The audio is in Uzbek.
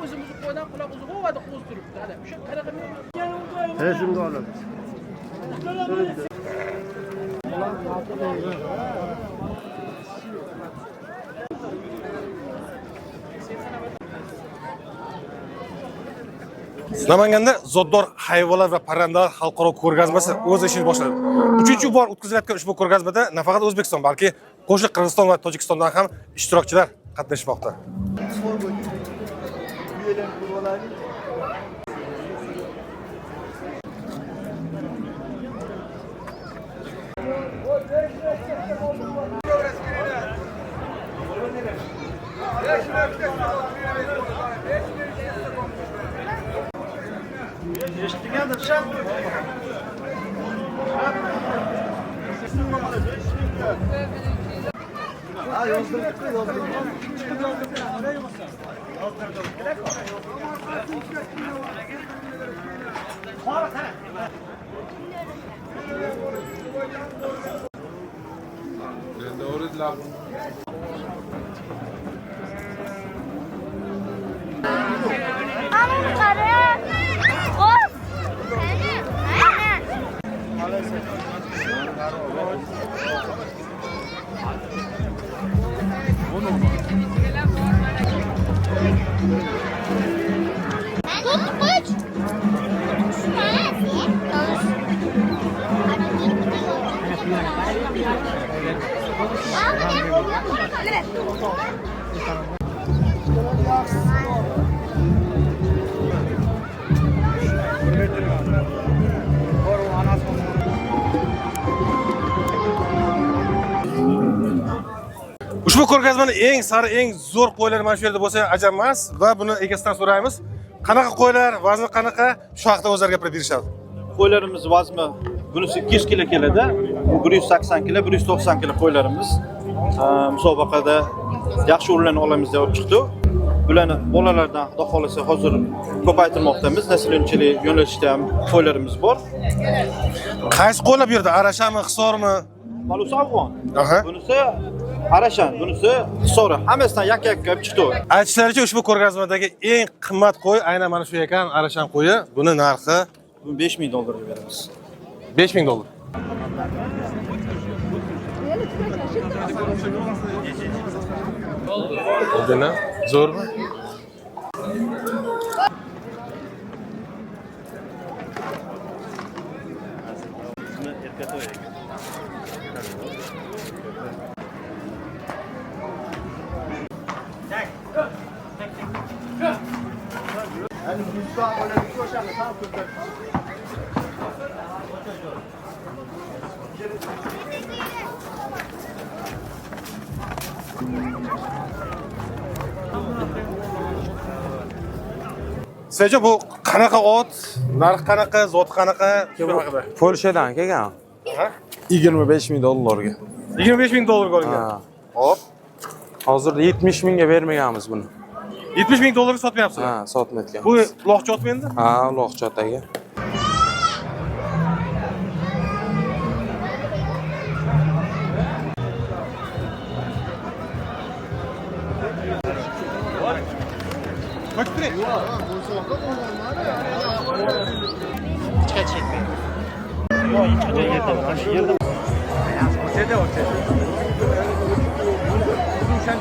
o'zimizni qo'ydan quloq uzuq ovada qo'z turibdi. Hada o'sha qanaqa Shunga olamiz. Namanganda zoddor hayvonlar va parrandalar xalqaro ko'rgazmasi o'z ishini boshladi. 3-bor o'tkazilayotgan ushbu ko'rgazmada nafaqat O'zbekiston, balki qo'shni Qirg'iziston va Tojikistondan ham ishtirokchilar qatnashmoqda. Ushbu ko'rgazmani eng sari, eng zo'r qo'ylar mana shu yerda bo'lsa ajab emas va buni egasidan so'raymiz. Qanaqa qo'ylar, vazni qanaqa? Shu haqda o'zlari gapirib berishadi. Qo'ylarimiz vazni bunisi 200 kg keladi. Bu 180 kg, 190 kg qo'ylarimiz. Musobaqada yaxshi o'rinlarni olamiz deb olib chiqdi. Bularni bolalardan xudo xolasa hozir ko'paytirmoqdamiz. Nasliyonchilik yo'nalishida ham qo'ylarimiz bor. Qaysi qo'ylar bu yerda? Arashami, hisormi? Malus afg'on. Bunisi Arashan, bunisi hisori. Hammasidan yakka-yakka olib chiqdi. Aytishlaricha ushbu ko'rgazmadagi eng qimmat qo'y aynan mana shu ekan, Arashan qo'yi. Buni narxi $5000 beramiz. $5000. O'zini zo'rmi? Sizcha bu qanaqa ot, narx qanaqa, zot qanaqa? Polshadan kelgan. $25000 ga. $25000 olingan. Hop. Hozir 70000 ga bermaganmiz buni. $70000 ga sotmayapsiz. Ha, sotmayotgan. Bu loqcha otmi endi? Ha, loqcha otaga. Sen